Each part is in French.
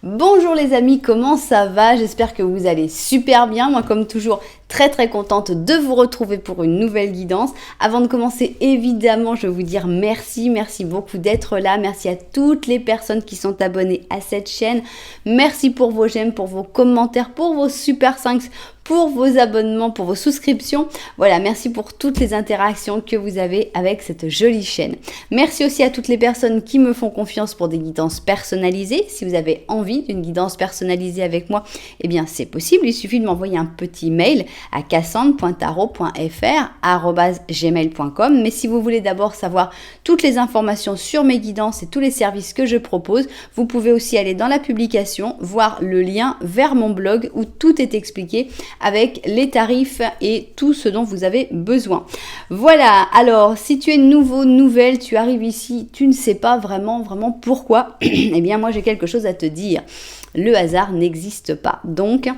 Bonjour les amis, comment ça va? J'espère que vous allez super bien. Moi, comme toujours, très contente de vous retrouver pour une nouvelle guidance. Avant de commencer, évidemment, je veux vous dire merci beaucoup d'être là. Merci à toutes les personnes qui sont abonnées à cette chaîne. Merci pour vos j'aime, pour vos commentaires, pour vos super 5, pour vos abonnements, pour vos souscriptions. Voilà, merci pour toutes les interactions que vous avez avec cette jolie chaîne. Merci aussi à toutes les personnes qui me font confiance pour des guidances personnalisées. Si vous avez envie d'une guidance personnalisée avec moi, eh bien c'est possible. Il suffit de m'envoyer un petit mail à cassandre.tarot.fr@gmail.com. Mais si vous voulez d'abord savoir toutes les informations sur mes guidances et tous les services que je propose, vous pouvez aussi aller dans la publication, voir le lien vers mon blog où tout est expliqué avec les tarifs et tout ce dont vous avez besoin. Voilà, alors si tu es nouvelle, tu arrives ici, tu ne sais pas vraiment pourquoi, eh bien moi j'ai quelque chose à te dire. Le hasard n'existe pas. Donc,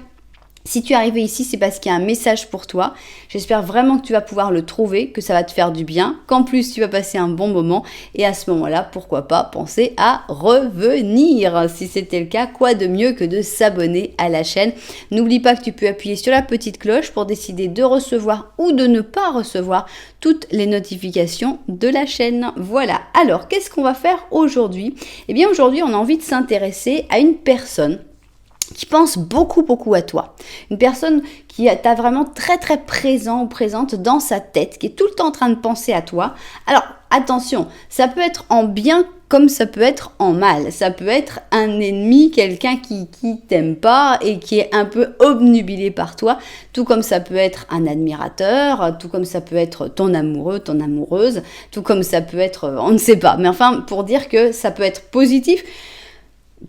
si tu es arrivé ici, c'est parce qu'il y a un message pour toi. J'espère vraiment que tu vas pouvoir le trouver, que ça va te faire du bien, qu'en plus tu vas passer un bon moment. Et à ce moment-là, pourquoi pas penser à revenir. Si c'était le cas, quoi de mieux que de s'abonner à la chaîne. N'oublie pas que tu peux appuyer sur la petite cloche pour décider de recevoir ou de ne pas recevoir toutes les notifications de la chaîne. Voilà. Alors, qu'est-ce qu'on va faire aujourd'hui? Eh bien, aujourd'hui, on a envie de s'intéresser à une personne qui pense beaucoup à toi. Une personne qui t'a vraiment très présent ou présente dans sa tête, qui est tout le temps en train de penser à toi. Alors, attention, ça peut être en bien comme ça peut être en mal. Ça peut être un ennemi, quelqu'un qui t'aime pas et qui est un peu obnubilé par toi, tout comme ça peut être un admirateur, tout comme ça peut être ton amoureux, ton amoureuse, tout comme ça peut être, on ne sait pas. Mais enfin, pour dire que ça peut être positif,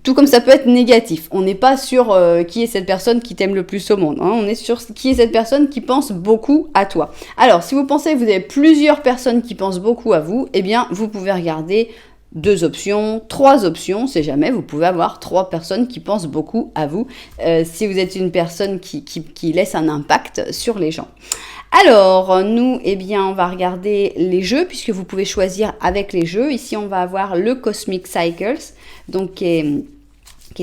tout comme ça peut être négatif. On n'est pas sur qui est cette personne qui t'aime le plus au monde. Hein. On est sur qui est cette personne qui pense beaucoup à toi. Alors, si vous pensez que vous avez plusieurs personnes qui pensent beaucoup à vous, eh bien, vous pouvez regarder 2 options, 3 options, c'est jamais, vous pouvez avoir 3 personnes qui pensent beaucoup à vous, si vous êtes une personne qui laisse un impact sur les gens. Alors, nous, eh bien, on va regarder les jeux, puisque vous pouvez choisir avec les jeux. Ici, on va avoir le Cosmic Cycles, donc qui est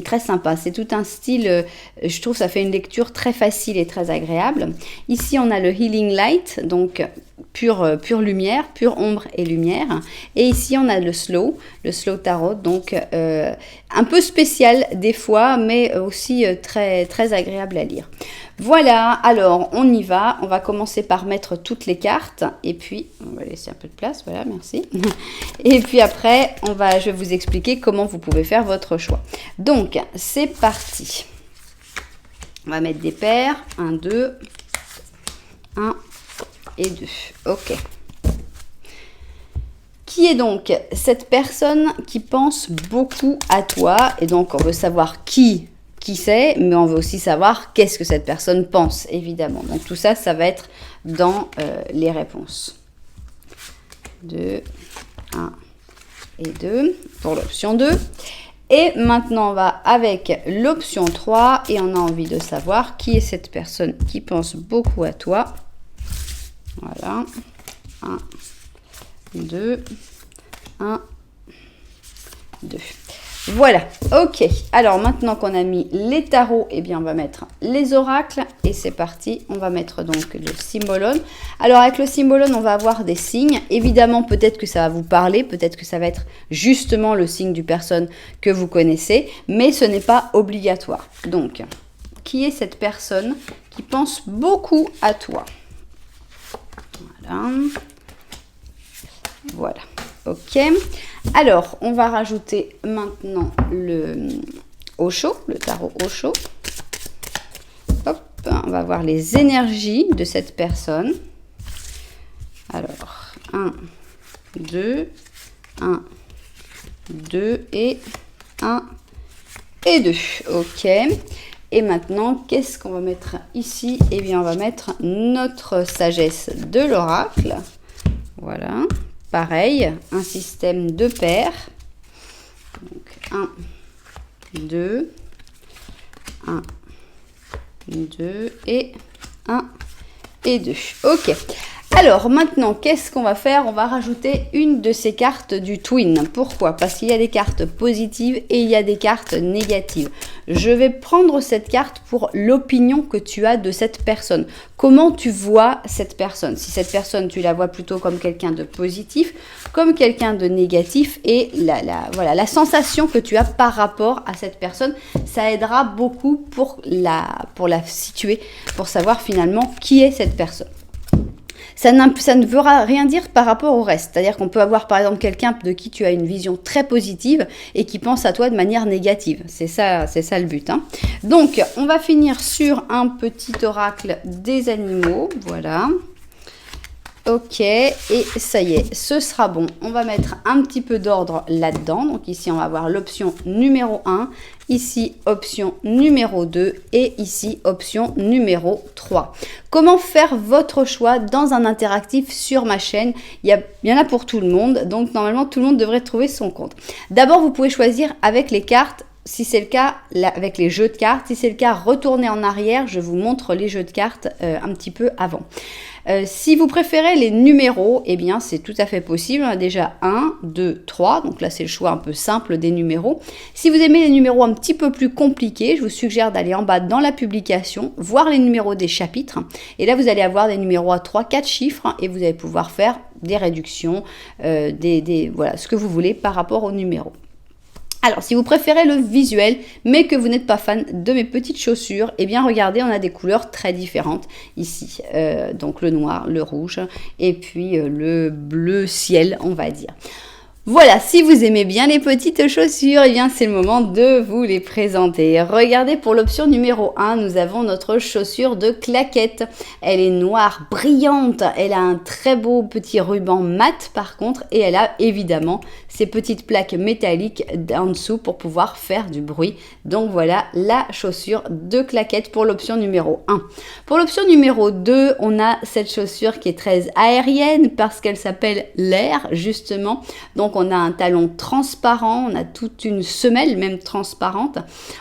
très sympa. C'est tout un style, je trouve ça fait une lecture très facile et très agréable. Ici, on a le Healing Light, donc pure lumière, pure ombre et lumière. Et ici, on a le Slow Tarot, donc un peu spécial des fois, mais aussi très agréable à lire. Voilà, alors on y va. On va commencer par mettre toutes les cartes. Et puis, on va laisser un peu de place, voilà, merci. Et puis après, je vais vous expliquer comment vous pouvez faire votre choix. Donc, c'est parti. On va mettre des paires. 1, 2, 1 et 2. Ok. Qui est donc cette personne qui pense beaucoup à toi? Et donc, on veut savoir qui c'est, mais on veut aussi savoir qu'est-ce que cette personne pense, évidemment. Donc, tout ça, ça va être dans les réponses. 2, 1 et 2 pour l'option 2. Et maintenant, on va avec l'option 3 et on a envie de savoir qui est cette personne qui pense beaucoup à toi. Voilà. 1, 2, 1, 2. Voilà, ok. Alors maintenant qu'on a mis les tarots, eh bien on va mettre les oracles et c'est parti. On va mettre donc le symbolone. Alors avec le symbolone, on va avoir des signes. Évidemment, peut-être que ça va vous parler, peut-être que ça va être justement le signe du personne que vous connaissez, mais ce n'est pas obligatoire. Donc, qui est cette personne qui pense beaucoup à toi? Voilà. Voilà, ok. Alors, on va rajouter maintenant le Osho, le tarot Osho. Hop, on va voir les énergies de cette personne. Alors, 1, 2, 1, 2 et 1 et 2. Ok. Et maintenant, qu'est-ce qu'on va mettre ici? Eh bien, on va mettre notre sagesse de l'oracle. Voilà. Pareil, un système de paires. Donc 1, 2, 1, 2 et 1 et 2. Ok. Alors maintenant, qu'est-ce qu'on va faire? On va rajouter une de ces cartes du twin. Pourquoi? Parce qu'il y a des cartes positives et il y a des cartes négatives. Je vais prendre cette carte pour l'opinion que tu as de cette personne. Comment tu vois cette personne? Si cette personne, tu la vois plutôt comme quelqu'un de positif, comme quelqu'un de négatif, et voilà, la sensation que tu as par rapport à cette personne, ça aidera beaucoup pour la situer, pour savoir finalement qui est cette personne. Ça ne veut rien dire par rapport au reste. C'est-à-dire qu'on peut avoir par exemple quelqu'un de qui tu as une vision très positive et qui pense à toi de manière négative. C'est ça le but. Hein. Donc, on va finir sur un petit oracle des animaux. Voilà. Ok, et ça y est, ce sera bon. On va mettre un petit peu d'ordre là-dedans. Donc ici, on va avoir l'option numéro 1, ici, option numéro 2 et ici, option numéro 3. Comment faire votre choix dans un interactif sur ma chaîne? Il y en a pour tout le monde, donc normalement, tout le monde devrait trouver son compte. D'abord, vous pouvez choisir avec les cartes. Si c'est le cas, avec les jeux de cartes, si c'est le cas, retournez en arrière, je vous montre les jeux de cartes un petit peu avant. Si vous préférez les numéros, eh bien c'est tout à fait possible. On a déjà 1, 2, 3, donc là c'est le choix un peu simple des numéros. Si vous aimez les numéros un petit peu plus compliqués, je vous suggère d'aller en bas dans la publication, voir les numéros des chapitres. Et là vous allez avoir des numéros à 3, 4 chiffres et vous allez pouvoir faire des réductions, voilà, ce que vous voulez par rapport aux numéros. Alors, si vous préférez le visuel, mais que vous n'êtes pas fan de mes petites chaussures, eh bien, regardez, on a des couleurs très différentes ici. Donc, le noir, le rouge et puis le bleu ciel, on va dire. Voilà, si vous aimez bien les petites chaussures, eh bien c'est le moment de vous les présenter. Regardez, pour l'option numéro 1, nous avons notre chaussure de claquette. Elle est noire, brillante, elle a un très beau petit ruban mat par contre, et elle a évidemment ces petites plaques métalliques en dessous pour pouvoir faire du bruit. Donc voilà la chaussure de claquette pour l'option numéro 1. Pour l'option numéro 2, on a cette chaussure qui est très aérienne parce qu'elle s'appelle l'air justement. Donc on a un talon transparent, on a toute une semelle même transparente.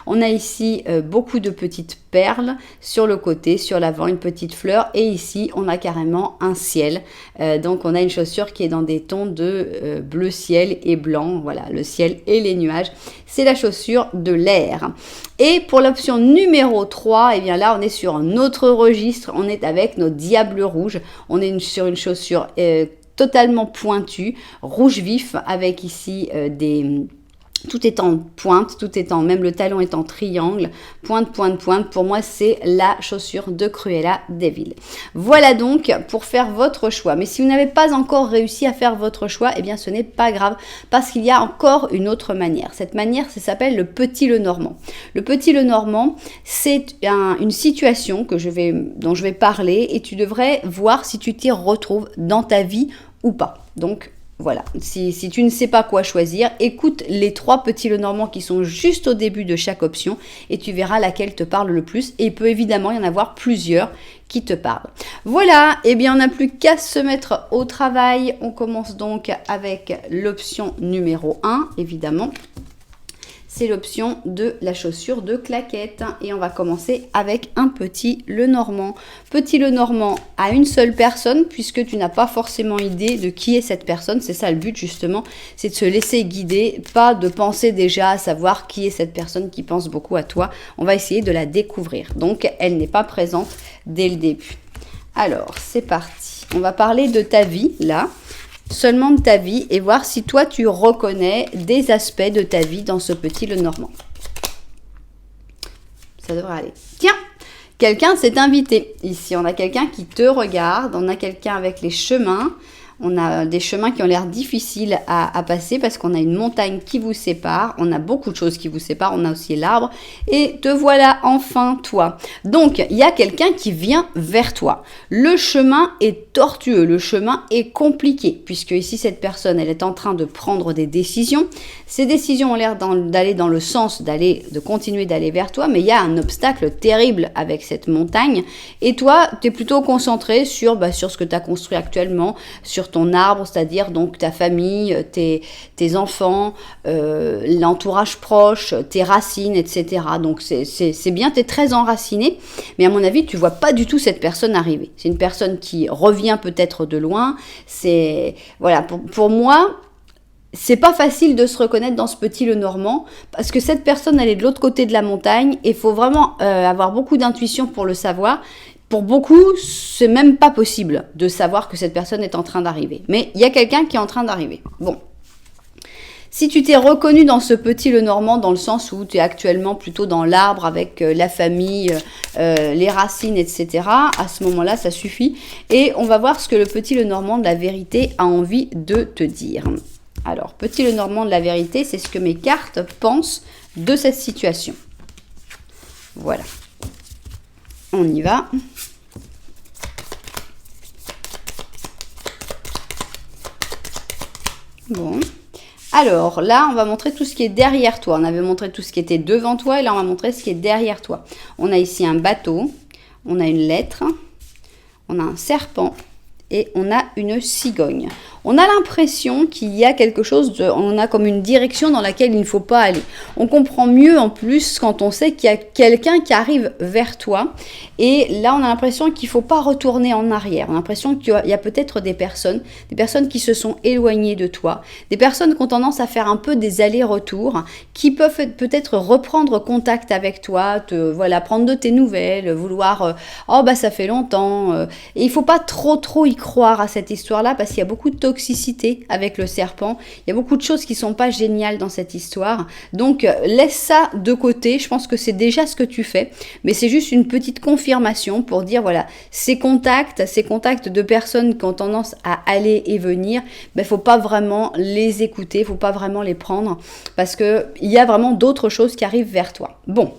On a ici beaucoup de petites perles sur le côté, sur l'avant, une petite fleur. Et ici, on a carrément un ciel. Donc on a une chaussure qui est dans des tons de bleu ciel et blanc. Voilà, le ciel et les nuages. C'est la chaussure de l'air. Et pour l'option numéro 3, eh bien là, on est sur un autre registre. On est avec nos diables rouges. On est sur une chaussure totalement pointu, rouge vif, avec ici tout est en pointe, même le talon est en triangle, pointe, pointe, pointe. Pour moi, c'est la chaussure de Cruella de Vil. Voilà donc pour faire votre choix. Mais si vous n'avez pas encore réussi à faire votre choix, eh bien ce n'est pas grave parce qu'il y a encore une autre manière. Cette manière, ça s'appelle le petit Lenormand. Le petit Lenormand, c'est une situation dont je vais parler et tu devrais voir si tu t'y retrouves dans ta vie ou pas. Donc voilà, si tu ne sais pas quoi choisir, écoute les 3 petits Lenormand qui sont juste au début de chaque option et tu verras laquelle te parle le plus. Et il peut évidemment y en avoir plusieurs qui te parlent. Voilà, et bien on n'a plus qu'à se mettre au travail. On commence donc avec l'option numéro 1, évidemment. C'est l'option de la chaussure de claquette. Et on va commencer avec un petit Lenormand. Petit Lenormand à une seule personne, puisque tu n'as pas forcément idée de qui est cette personne. C'est ça le but justement, c'est de se laisser guider, pas de penser déjà à savoir qui est cette personne qui pense beaucoup à toi. On va essayer de la découvrir. Donc elle n'est pas présente dès le début. Alors c'est parti. On va parler de ta vie là. Seulement de ta vie et voir si toi tu reconnais des aspects de ta vie dans ce petit Lenormand. Ça devrait aller. Tiens, quelqu'un s'est invité. Ici, on a quelqu'un qui te regarde, on a quelqu'un avec les chemins. On a des chemins qui ont l'air difficiles à passer parce qu'on a une montagne qui vous sépare. On a beaucoup de choses qui vous séparent. On a aussi l'arbre. Et te voilà enfin toi. Donc, il y a quelqu'un qui vient vers toi. Le chemin est tortueux. Le chemin est compliqué. Puisque ici, cette personne, elle est en train de prendre des décisions. Ces décisions ont l'air d'aller dans le sens de continuer d'aller vers toi. Mais il y a un obstacle terrible avec cette montagne. Et toi, tu es plutôt concentré sur ce que tu as construit actuellement, sur sur ton arbre, c'est-à-dire donc ta famille, tes enfants, l'entourage proche, tes racines, etc. Donc c'est bien, tu es très enraciné, mais à mon avis, tu vois pas du tout cette personne arriver. C'est une personne qui revient peut-être de loin. C'est voilà, pour moi, c'est pas facile de se reconnaître dans ce petit Lenormand parce que cette personne, elle est de l'autre côté de la montagne et il faut vraiment avoir beaucoup d'intuition pour le savoir. Pour beaucoup, c'est même pas possible de savoir que cette personne est en train d'arriver. Mais il y a quelqu'un qui est en train d'arriver. Bon. Si tu t'es reconnu dans ce petit Lenormand, dans le sens où tu es actuellement plutôt dans l'arbre avec la famille, les racines, etc., à ce moment-là, ça suffit. Et on va voir ce que le petit Lenormand de la vérité a envie de te dire. Alors, petit Lenormand de la vérité, c'est ce que mes cartes pensent de cette situation. Voilà. On y va. Bon. Alors, là, on va montrer tout ce qui est derrière toi. On avait montré tout ce qui était devant toi et là, on va montrer ce qui est derrière toi. On a ici un bateau, on a une lettre, on a un serpent et on a une cigogne. On a l'impression qu'il y a quelque chose, on a comme une direction dans laquelle il ne faut pas aller. On comprend mieux en plus quand on sait qu'il y a quelqu'un qui arrive vers toi. Et là, on a l'impression qu'il ne faut pas retourner en arrière. On a l'impression qu'il y a peut-être des personnes qui se sont éloignées de toi, des personnes qui ont tendance à faire un peu des allers-retours, qui peuvent peut-être reprendre contact avec toi, prendre de tes nouvelles, vouloir ça fait longtemps. Et il ne faut pas trop y croire à cette histoire-là parce qu'il y a beaucoup de toxicité avec le serpent. Il y a beaucoup de choses qui sont pas géniales dans cette histoire. Donc, laisse ça de côté. Je pense que c'est déjà ce que tu fais. Mais c'est juste une petite confirmation pour dire, voilà, ces contacts de personnes qui ont tendance à aller et venir, faut pas vraiment les écouter, faut pas vraiment les prendre parce que il y a vraiment d'autres choses qui arrivent vers toi. Bon.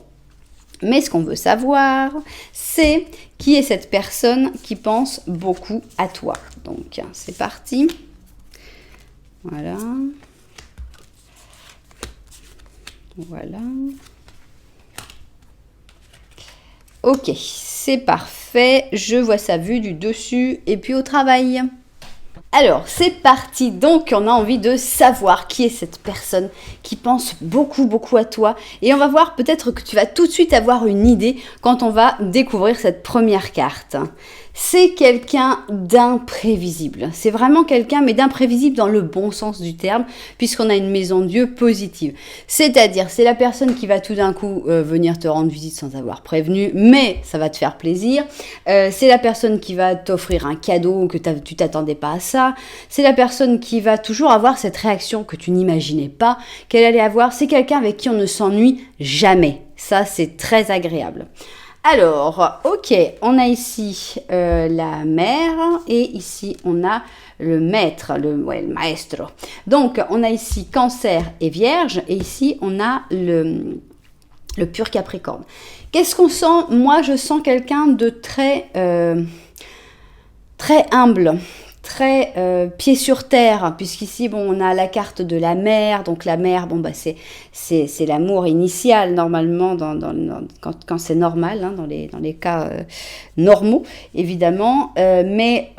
Mais ce qu'on veut savoir, c'est qui est cette personne qui pense beaucoup à toi. Donc, c'est parti. Voilà. Voilà. Ok, c'est parfait. Je vois ça vu du dessus et puis au travail. Alors, c'est parti. Donc, on a envie de savoir qui est cette personne qui pense beaucoup à toi. Et on va voir peut-être que tu vas tout de suite avoir une idée quand on va découvrir cette première carte. C'est quelqu'un d'imprévisible. C'est vraiment quelqu'un, mais d'imprévisible dans le bon sens du terme, puisqu'on a une maison Dieu positive. C'est-à-dire, c'est la personne qui va tout d'un coup venir te rendre visite sans avoir prévenu, mais ça va te faire plaisir. C'est la personne qui va t'offrir un cadeau que tu t'attendais pas à ça. C'est la personne qui va toujours avoir cette réaction que tu n'imaginais pas qu'elle allait avoir. C'est quelqu'un avec qui on ne s'ennuie jamais. Ça, c'est très agréable. Alors, ok, on a ici la mère et ici on a le maître, le maestro. Donc, on a ici Cancer et Vierge et ici on a le pur Capricorne. Qu'est-ce qu'on sent? Moi, je sens quelqu'un de très humble. Très pied sur terre, puisqu'ici on a la carte de la mer, donc la mer c'est l'amour initial normalement quand c'est normal, dans les cas normaux évidemment, mais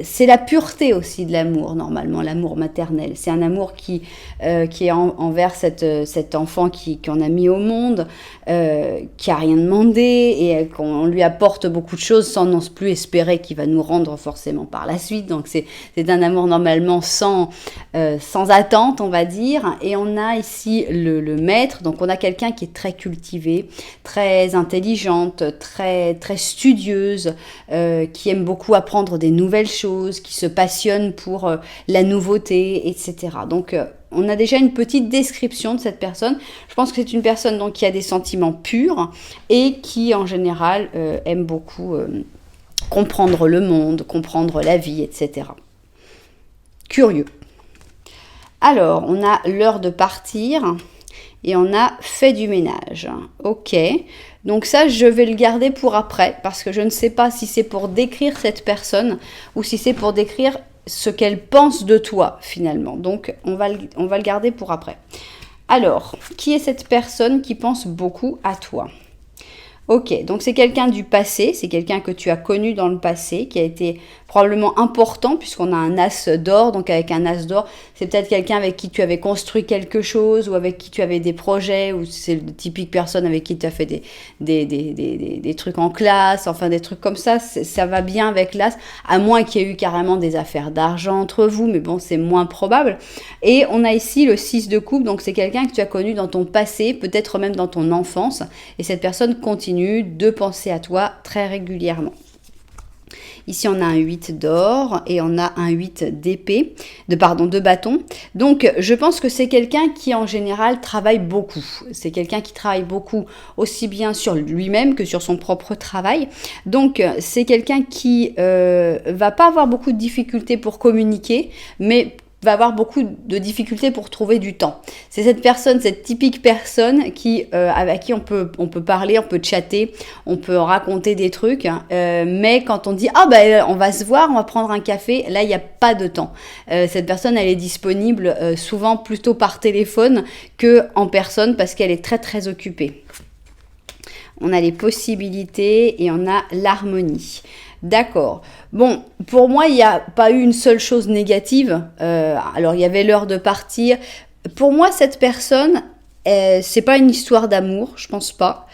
c'est la pureté aussi de l'amour normalement, l'amour maternel, c'est un amour qui est envers cet enfant qu'on a mis au monde, qui a rien demandé et qu'on lui apporte beaucoup de choses sans non plus espérer qu'il va nous rendre forcément par la suite. Donc c'est un amour normalement sans attente, on va dire. Et on a ici le maître, donc on a quelqu'un qui est très cultivé, très intelligente, très studieuse, qui aime beaucoup apprendre des nouvelles choses, qui se passionne pour la nouveauté, etc. Donc on a déjà une petite description de cette personne. Je pense que c'est une personne donc, qui a des sentiments purs et qui en général aime beaucoup comprendre le monde, comprendre la vie, etc. Curieux. Alors, on a l'heure de partir et on a fait du ménage. Ok, donc ça, je vais le garder pour après parce que je ne sais pas si c'est pour décrire cette personne ou si c'est pour décrire ce qu'elle pense de toi finalement. Donc, on va le garder pour après. Alors, qui est cette personne qui pense beaucoup à toi ? Ok, donc c'est quelqu'un du passé, c'est quelqu'un que tu as connu dans le passé, qui a été probablement important puisqu'on a un as d'or. Donc avec un as d'or, c'est peut-être quelqu'un avec qui tu avais construit quelque chose ou avec qui tu avais des projets, ou c'est le typique personne avec qui tu as fait des trucs en classe, enfin des trucs comme ça. Ça va bien avec l'as, à moins qu'il y ait eu carrément des affaires d'argent entre vous, mais bon, c'est moins probable. Et on a ici le 6 de coupe, donc c'est quelqu'un que tu as connu dans ton passé, peut-être même dans ton enfance, et cette personne continue de penser à toi très régulièrement. Ici, on a un 8 d'or et on a un 8 d'épée, de bâton. Donc, je pense que c'est quelqu'un qui, en général, travaille beaucoup. C'est quelqu'un qui travaille beaucoup aussi bien sur lui-même que sur son propre travail. Donc, c'est quelqu'un qui va pas avoir beaucoup de difficultés pour communiquer, mais va avoir beaucoup de difficultés pour trouver du temps. C'est cette personne, cette typique personne avec qui on peut parler, on peut chatter, on peut raconter des trucs, mais quand on dit on va se voir, on va prendre un café, là il n'y a pas de temps. Cette personne, elle est disponible souvent plutôt par téléphone que en personne parce qu'elle est très très occupée. On a les possibilités et on a l'harmonie. D'accord. Bon, pour moi, il n'y a pas eu une seule chose négative. Alors, il y avait l'heure de partir. Pour moi, cette personne, c'est pas une histoire d'amour, je pense pas.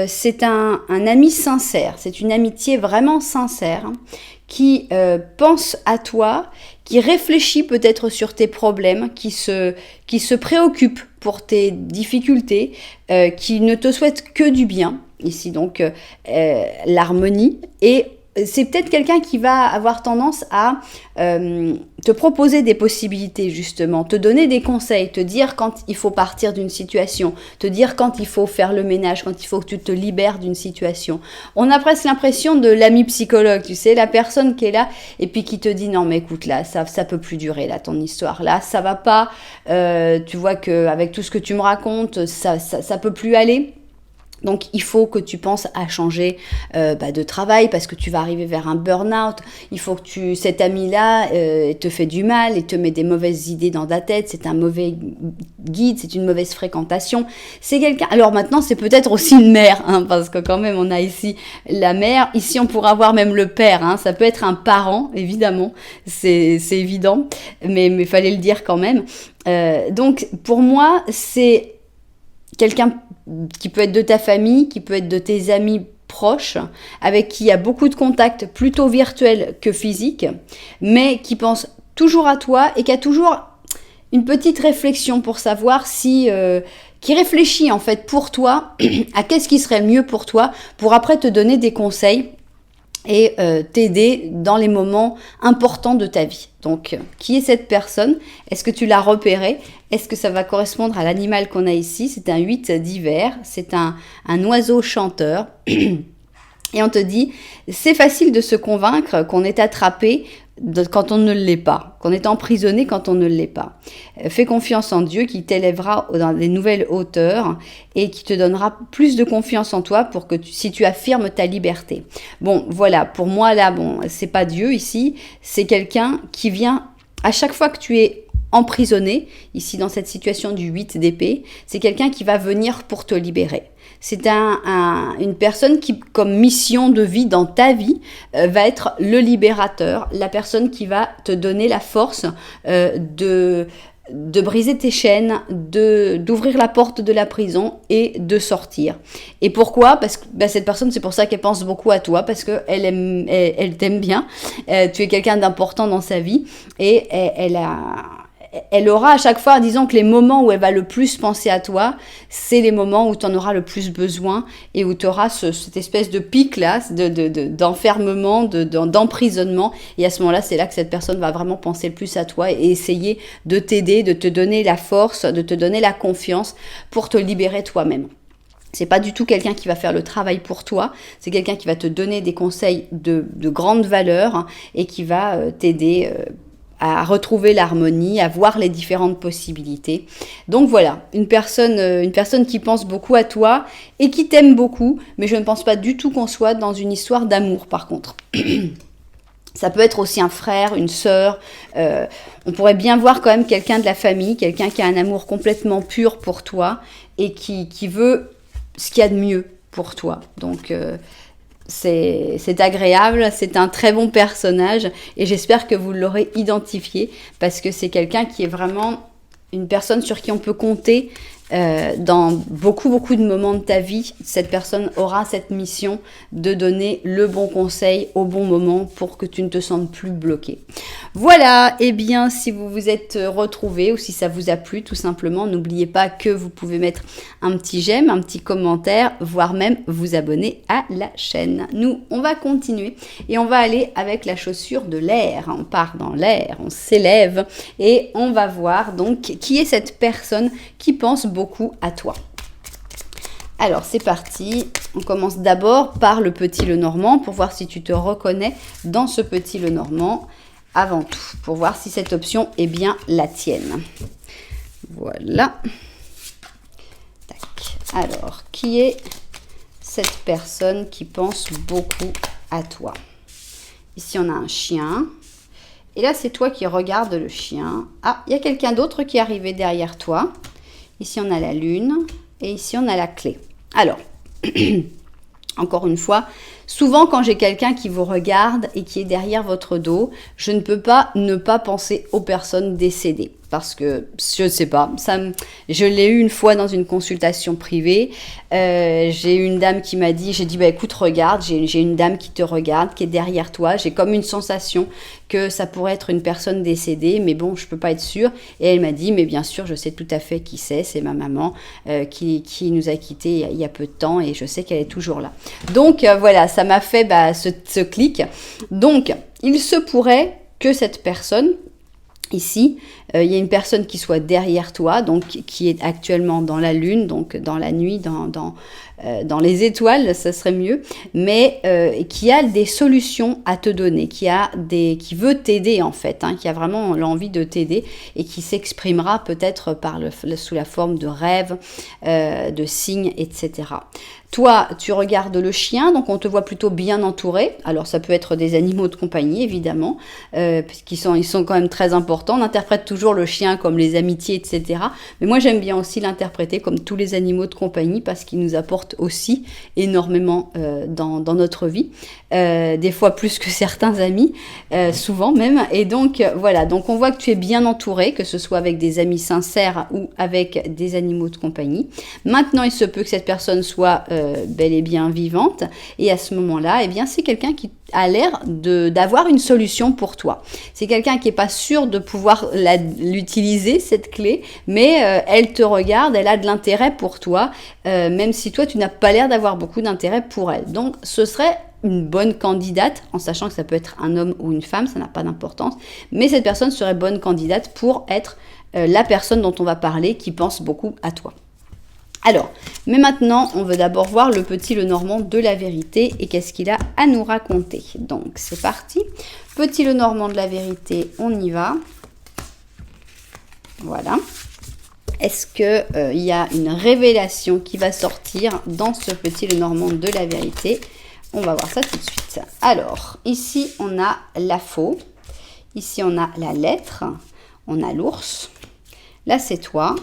C'est un ami sincère. C'est une amitié vraiment sincère qui pense à toi, qui réfléchit peut-être sur tes problèmes, qui se préoccupe pour tes difficultés, qui ne te souhaite que du bien. Ici, donc, l'harmonie. Et c'est peut-être quelqu'un qui va avoir tendance à te proposer des possibilités, justement, te donner des conseils, te dire quand il faut partir d'une situation, te dire quand il faut faire le ménage, quand il faut que tu te libères d'une situation. On a presque l'impression de l'ami psychologue, tu sais, la personne qui est là et puis qui te dit non mais écoute là, ça peut plus durer là ton histoire, là ça va pas, tu vois qu'avec tout ce que tu me racontes, ça peut plus aller. Donc, il faut que tu penses à changer de travail parce que tu vas arriver vers un burn-out. Il faut que cet ami-là te fait du mal et te met des mauvaises idées dans ta tête. C'est un mauvais guide, c'est une mauvaise fréquentation. C'est quelqu'un... Alors maintenant, c'est peut-être aussi une mère, hein, parce que quand même, on a ici la mère. Ici, on pourra voir même le père. Hein. Ça peut être un parent, évidemment. C'est évident, mais il fallait le dire quand même. Donc, pour moi, c'est quelqu'un qui peut être de ta famille, qui peut être de tes amis proches, avec qui il y a beaucoup de contacts plutôt virtuels que physiques, mais qui pense toujours à toi et qui a toujours une petite réflexion pour savoir qui réfléchit en fait pour toi à qu'est-ce qui serait le mieux pour toi, pour après te donner des conseils et t'aider dans les moments importants de ta vie. Donc, qui est cette personne? Est-ce que tu l'as repéré? Est-ce que ça va correspondre à l'animal qu'on a ici? C'est un 8 d'hiver, c'est un oiseau chanteur. Et on te dit, c'est facile de se convaincre qu'on est attrapé quand on ne l'est pas, qu'on est emprisonné quand on ne l'est pas. Fais confiance en Dieu qui t'élèvera dans des nouvelles hauteurs et qui te donnera plus de confiance en toi pour que si tu affirmes ta liberté. Bon, voilà, pour moi là, c'est pas Dieu ici, c'est quelqu'un qui vient à chaque fois que tu es emprisonné, ici dans cette situation du 8 d'épée, c'est quelqu'un qui va venir pour te libérer. C'est une personne qui, comme mission de vie dans ta vie, va être le libérateur, la personne qui va te donner la force de briser tes chaînes, d'ouvrir la porte de la prison et de sortir. Et pourquoi? Parce que cette personne, c'est pour ça qu'elle pense beaucoup à toi, parce qu'elle t'aime bien, tu es quelqu'un d'important dans sa vie et elle aura à chaque fois, disons que les moments où elle va le plus penser à toi, c'est les moments où tu en auras le plus besoin et où tu auras cette espèce de pic là, d'enfermement, d'emprisonnement. Et à ce moment-là, c'est là que cette personne va vraiment penser le plus à toi et essayer de t'aider, de te donner la force, de te donner la confiance pour te libérer toi-même. C'est pas du tout quelqu'un qui va faire le travail pour toi, c'est quelqu'un qui va te donner des conseils de grande valeur et qui va t'aider à retrouver l'harmonie, à voir les différentes possibilités. Donc voilà, une personne qui pense beaucoup à toi et qui t'aime beaucoup, mais je ne pense pas du tout qu'on soit dans une histoire d'amour par contre. Ça peut être aussi un frère, une sœur. On pourrait bien voir quand même quelqu'un de la famille, quelqu'un qui a un amour complètement pur pour toi et qui veut ce qu'il y a de mieux pour toi. Donc c'est agréable, c'est un très bon personnage et j'espère que vous l'aurez identifié parce que c'est quelqu'un qui est vraiment une personne sur qui on peut compter dans beaucoup de moments de ta vie. Cette personne aura cette mission de donner le bon conseil au bon moment pour que tu ne te sentes plus bloqué. Voilà, et bien si vous vous êtes retrouvés ou si ça vous a plu tout simplement, n'oubliez pas que vous pouvez mettre un petit j'aime, un petit commentaire, voire même vous abonner à la chaîne. Nous, on va continuer et on va aller avec la chaussure de l'air. On part dans l'air, on s'élève et on va voir donc qui est cette personne qui pense beaucoup à toi. Alors c'est parti, on commence d'abord par le petit Lenormand pour voir si tu te reconnais dans ce petit Lenormand avant tout, pour voir si cette option est bien la tienne. Voilà. Tac. Alors, qui est cette personne qui pense beaucoup à toi? Ici on a un chien. Et là c'est toi qui regardes le chien. Ah, il y a quelqu'un d'autre qui est arrivé derrière toi. Ici, on a la lune et ici, on a la clé. Alors, encore une fois, souvent quand j'ai quelqu'un qui vous regarde et qui est derrière votre dos, je ne peux pas ne pas penser aux personnes décédées. Parce que, je ne sais pas, je l'ai eu une fois dans une consultation privée. J'ai eu une dame qui m'a dit, j'ai dit, bah écoute, regarde, j'ai une dame qui te regarde, qui est derrière toi. J'ai comme une sensation que ça pourrait être une personne décédée, mais bon, je ne peux pas être sûre. Et elle m'a dit, mais bien sûr, je sais tout à fait qui c'est ma maman qui nous a quittés il y a peu de temps et je sais qu'elle est toujours là. Donc voilà, ça m'a fait ce clic. Donc, il se pourrait que cette personne, ici, il y a une personne qui soit derrière toi, donc qui est actuellement dans la lune, donc dans la nuit, dans les étoiles, ça serait mieux, mais qui a des solutions à te donner, qui veut t'aider en fait, qui a vraiment l'envie de t'aider et qui s'exprimera peut-être sous la forme de rêves, de signes, etc. Toi, tu regardes le chien, donc on te voit plutôt bien entouré. Alors, ça peut être des animaux de compagnie, évidemment, puisqu'ils sont quand même très importants. On interprète toujours le chien comme les amitiés, etc. Mais moi, j'aime bien aussi l'interpréter comme tous les animaux de compagnie parce qu'ils nous apportent aussi énormément dans notre vie. Des fois plus que certains amis, souvent même. Et donc, voilà. Donc, on voit que tu es bien entouré, que ce soit avec des amis sincères ou avec des animaux de compagnie. Maintenant, il se peut que cette personne soit bel et bien vivante et à ce moment-là, eh bien, c'est quelqu'un qui a l'air d'avoir une solution pour toi. C'est quelqu'un qui n'est pas sûr de pouvoir l'utiliser, cette clé, mais elle te regarde, elle a de l'intérêt pour toi, même si toi, tu n'as pas l'air d'avoir beaucoup d'intérêt pour elle. Donc, ce serait une bonne candidate, en sachant que ça peut être un homme ou une femme, ça n'a pas d'importance, mais cette personne serait bonne candidate pour être la personne dont on va parler qui pense beaucoup à toi. Alors, mais maintenant, on veut d'abord voir le petit Lenormand de la vérité et qu'est-ce qu'il a à nous raconter. Donc, c'est parti. Petit Lenormand de la vérité, on y va. Voilà. Est-ce qu'il y a une révélation qui va sortir dans ce petit Lenormand de la vérité? On va voir ça tout de suite. Alors, ici, on a la faux. Ici, on a la lettre. On a l'ours. Là, c'est toi.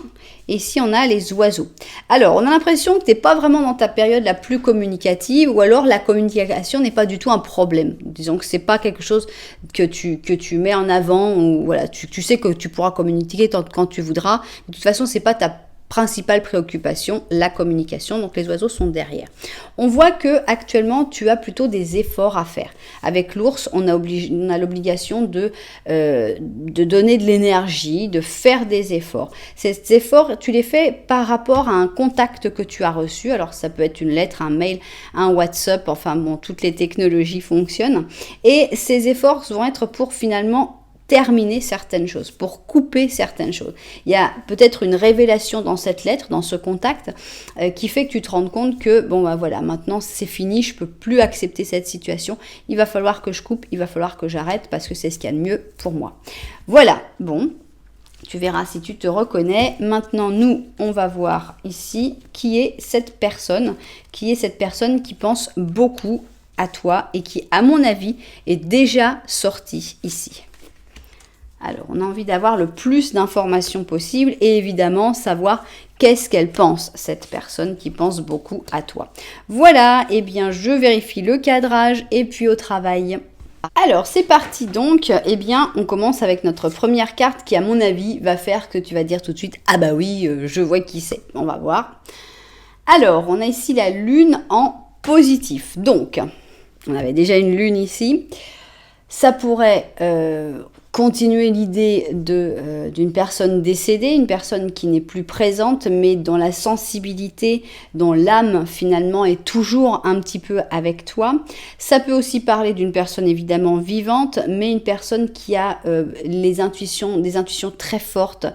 Et ici, on a les oiseaux. Alors, on a l'impression que tu n'es pas vraiment dans ta période la plus communicative ou alors la communication n'est pas du tout un problème. Disons que ce n'est pas quelque chose que tu mets en avant ou voilà, tu sais que tu pourras communiquer quand tu voudras. De toute façon, ce n'est pas ta principale préoccupation, la communication, donc les oiseaux sont derrière. On voit que actuellement tu as plutôt des efforts à faire. Avec l'ours, on a l'obligation de donner de l'énergie, de faire des efforts. Ces efforts, tu les fais par rapport à un contact que tu as reçu. Alors ça peut être une lettre, un mail, un WhatsApp, enfin bon, toutes les technologies fonctionnent. Et ces efforts vont être pour finalement terminer certaines choses, pour couper certaines choses. Il y a peut-être une révélation dans cette lettre, dans ce contact, qui fait que tu te rends compte que, bon bah voilà, maintenant c'est fini, je peux plus accepter cette situation, il va falloir que je coupe, il va falloir que j'arrête parce que c'est ce qu'il y a de mieux pour moi. Voilà, bon, tu verras si tu te reconnais. Maintenant, nous, on va voir ici qui est cette personne qui pense beaucoup à toi et qui, à mon avis, est déjà sortie ici. Alors, on a envie d'avoir le plus d'informations possible et évidemment savoir Qu'est-ce qu'elle pense, cette personne qui pense beaucoup à toi? Voilà, eh bien je vérifie le cadrage et puis au travail. Alors c'est parti donc, eh bien on commence avec notre première carte qui à mon avis va faire que tu vas dire tout de suite « Ah bah oui, je vois qui c'est ». On va voir. Alors on a ici la lune en positif. Donc on avait déjà une lune ici. Ça pourrait continuer l'idée d'une personne décédée, une personne qui n'est plus présente, mais dont la sensibilité, dont l'âme finalement est toujours un petit peu avec toi. Ça peut aussi parler d'une personne évidemment vivante, mais une personne qui a des intuitions très fortes,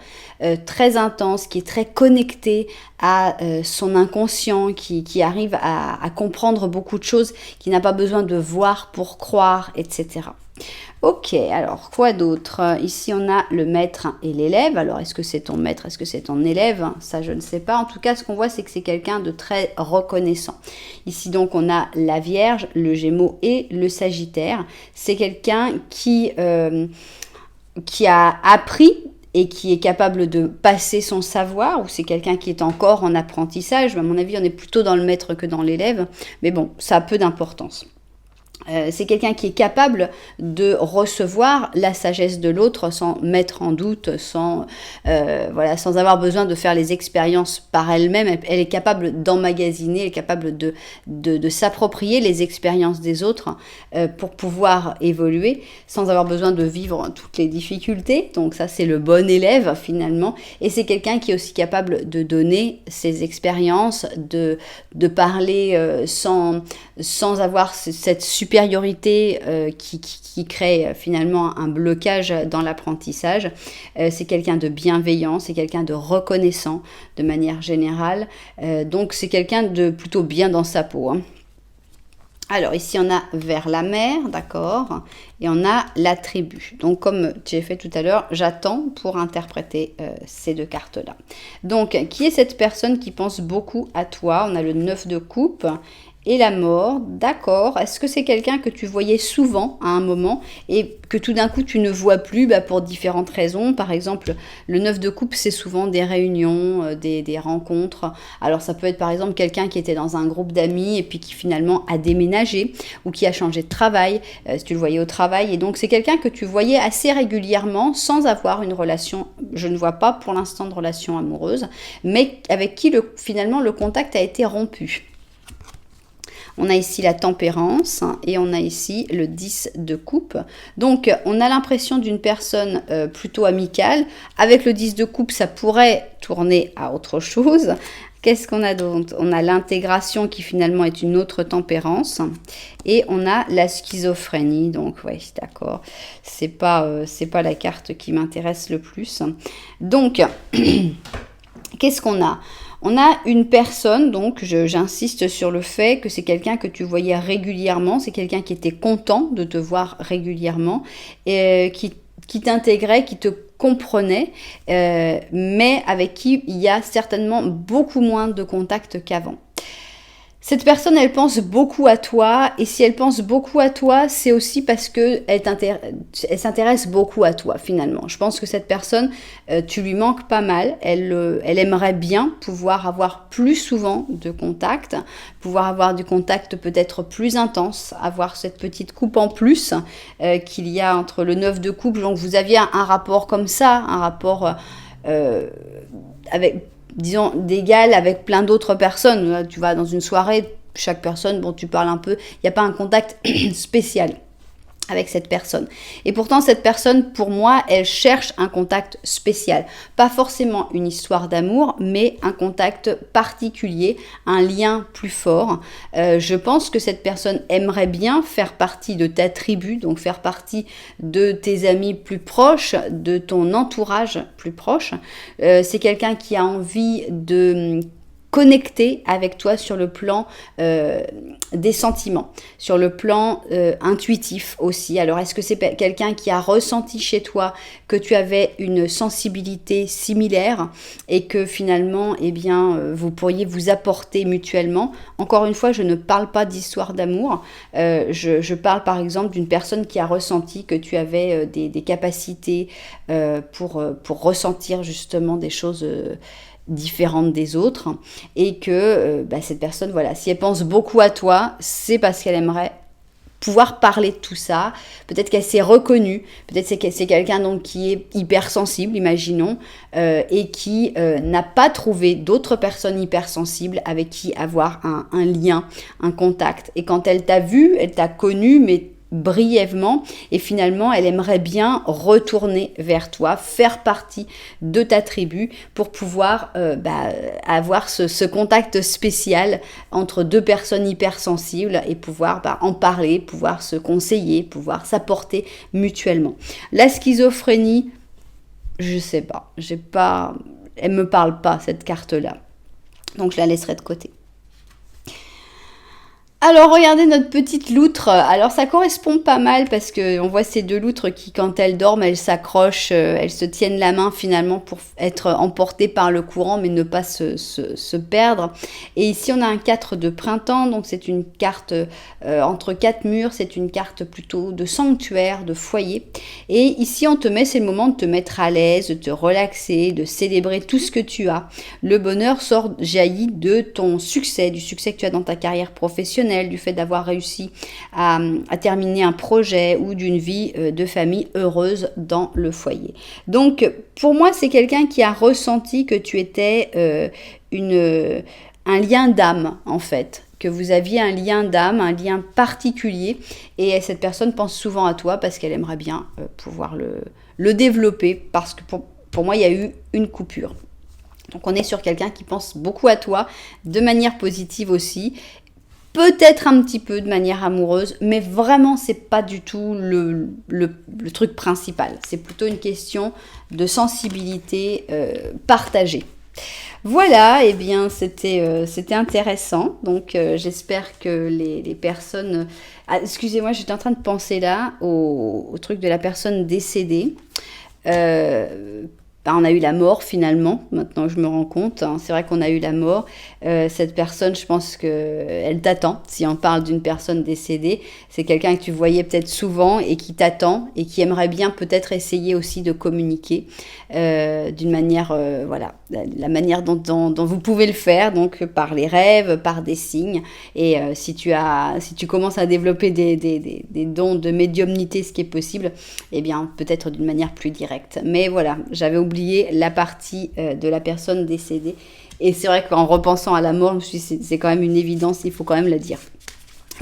très intenses, qui est très connectée à son inconscient, qui arrive à comprendre beaucoup de choses, qui n'a pas besoin de voir pour croire, etc. Ok, alors quoi d'autre? Ici on a le maître et l'élève. Alors est-ce que c'est ton maître, est-ce que c'est ton élève? Ça je ne sais pas. En tout cas ce qu'on voit c'est que c'est quelqu'un de très reconnaissant. Ici donc on a la Vierge, le Gémeaux et le Sagittaire. C'est quelqu'un qui a appris et qui est capable de passer son savoir, ou c'est quelqu'un qui est encore en apprentissage. À mon avis on est plutôt dans le maître que dans l'élève. Mais bon, ça a peu d'importance. C'est quelqu'un qui est capable de recevoir la sagesse de l'autre sans mettre en doute, sans avoir besoin de faire les expériences par elle-même. Elle est capable d'emmagasiner, elle est capable de s'approprier les expériences des autres pour pouvoir évoluer sans avoir besoin de vivre toutes les difficultés. Donc ça, c'est le bon élève finalement. Et c'est quelqu'un qui est aussi capable de donner ses expériences, de parler sans avoir cette supériorité qui crée finalement un blocage dans l'apprentissage. C'est quelqu'un de bienveillant, c'est quelqu'un de reconnaissant de manière générale. Donc c'est quelqu'un de plutôt bien dans sa peau. Hein. Alors ici on a vers la mer, d'accord, et on a la tribu. Donc comme j'ai fait tout à l'heure, j'attends pour interpréter ces deux cartes-là. Donc qui est cette personne qui pense beaucoup à toi? On a le 9 de coupe et la mort, d'accord. Est-ce que c'est quelqu'un que tu voyais souvent à un moment et que tout d'un coup tu ne vois plus pour différentes raisons? Par exemple, le 9 de coupe, c'est souvent des réunions, des rencontres. Alors ça peut être par exemple quelqu'un qui était dans un groupe d'amis et puis qui finalement a déménagé ou qui a changé de travail, si tu le voyais au travail. Et donc c'est quelqu'un que tu voyais assez régulièrement sans avoir une relation, je ne vois pas pour l'instant de relation amoureuse, mais avec qui finalement le contact a été rompu. On a ici la tempérance et on a ici le 10 de coupe. Donc, on a l'impression d'une personne plutôt amicale. Avec le 10 de coupe, ça pourrait tourner à autre chose. Qu'est-ce qu'on a d'autre? On a l'intégration qui finalement est une autre tempérance. Et on a la schizophrénie. Donc, oui, d'accord. C'est pas la carte qui m'intéresse le plus. Donc, qu'est-ce qu'on a? On a une personne, donc j'insiste sur le fait que c'est quelqu'un que tu voyais régulièrement, c'est quelqu'un qui était content de te voir régulièrement, et qui t'intégrait, qui te comprenait, mais avec qui il y a certainement beaucoup moins de contact qu'avant. Cette personne, elle pense beaucoup à toi, et si elle pense beaucoup à toi, c'est aussi parce que elle s'intéresse beaucoup à toi, finalement. Je pense que cette personne, tu lui manques pas mal, elle aimerait bien pouvoir avoir plus souvent de contact, pouvoir avoir du contact peut-être plus intense, avoir cette petite coupe en plus qu'il y a entre le 9 de coupe, donc vous aviez un rapport comme ça, un rapport avec... disons, d'égal avec plein d'autres personnes. Tu vas dans une soirée, chaque personne, bon, tu parles un peu, il n'y a pas un contact spécial avec cette personne. Et pourtant, cette personne, pour moi, elle cherche un contact spécial. Pas forcément une histoire d'amour, mais un contact particulier, un lien plus fort. Je pense que cette personne aimerait bien faire partie de ta tribu, donc faire partie de tes amis plus proches, de ton entourage plus proche. C'est quelqu'un qui a envie de connecter avec toi sur le plan des sentiments, sur le plan intuitif aussi. Alors, est-ce que c'est quelqu'un qui a ressenti chez toi que tu avais une sensibilité similaire et que finalement, eh bien, vous pourriez vous apporter mutuellement? Encore une fois, je ne parle pas d'histoire d'amour. Je parle par exemple d'une personne qui a ressenti que tu avais des capacités pour ressentir justement des choses différente des autres et que cette personne, voilà, si elle pense beaucoup à toi, c'est parce qu'elle aimerait pouvoir parler de tout ça. Peut-être qu'elle s'est reconnue, peut-être c'est quelqu'un donc qui est hypersensible, imaginons, et qui n'a pas trouvé d'autres personnes hypersensibles avec qui avoir un lien, un contact. Et quand elle t'a vu, elle t'a connu, mais brièvement, et finalement elle aimerait bien retourner vers toi, faire partie de ta tribu pour pouvoir avoir ce contact spécial entre deux personnes hypersensibles et pouvoir en parler, pouvoir se conseiller, pouvoir s'apporter mutuellement. La schizophrénie, je sais pas, elle me parle pas cette carte-là, donc je la laisserai de côté. Alors regardez notre petite loutre, alors ça correspond pas mal parce qu'on voit ces deux loutres qui quand elles dorment, elles s'accrochent, elles se tiennent la main finalement pour être emportées par le courant mais ne pas se perdre. Et ici on a un 4 de printemps, donc c'est une carte entre 4 murs, c'est une carte plutôt de sanctuaire, de foyer. Et ici on te met, c'est le moment de te mettre à l'aise, de te relaxer, de célébrer tout ce que tu as. Le bonheur jaillit de ton succès, du succès que tu as dans ta carrière professionnelle, du fait d'avoir réussi à terminer un projet ou d'une vie de famille heureuse dans le foyer. Donc, pour moi, c'est quelqu'un qui a ressenti que tu étais un lien d'âme, en fait, que vous aviez un lien d'âme, un lien particulier, et cette personne pense souvent à toi parce qu'elle aimerait bien pouvoir le développer, parce que pour moi, il y a eu une coupure. Donc, on est sur quelqu'un qui pense beaucoup à toi, de manière positive aussi, peut-être un petit peu de manière amoureuse, mais vraiment c'est pas du tout le truc principal. C'est plutôt une question de sensibilité partagée. Voilà, et bien c'était intéressant. Donc j'espère que les personnes... excusez-moi, j'étais en train de penser là au truc de la personne décédée. On a eu la mort finalement, maintenant je me rends compte, hein. C'est vrai qu'on a eu la mort, cette personne je pense qu'elle t'attend, si on parle d'une personne décédée, c'est quelqu'un que tu voyais peut-être souvent et qui t'attend et qui aimerait bien peut-être essayer aussi de communiquer d'une manière, la manière dont vous pouvez le faire, donc par les rêves, par des signes, et si tu commences à développer des dons de médiumnité, ce qui est possible, eh bien peut-être d'une manière plus directe. Mais voilà, j'avais oublié la partie de la personne décédée. Et c'est vrai qu'en repensant à la mort, je me suis dit, c'est quand même une évidence, il faut quand même la dire.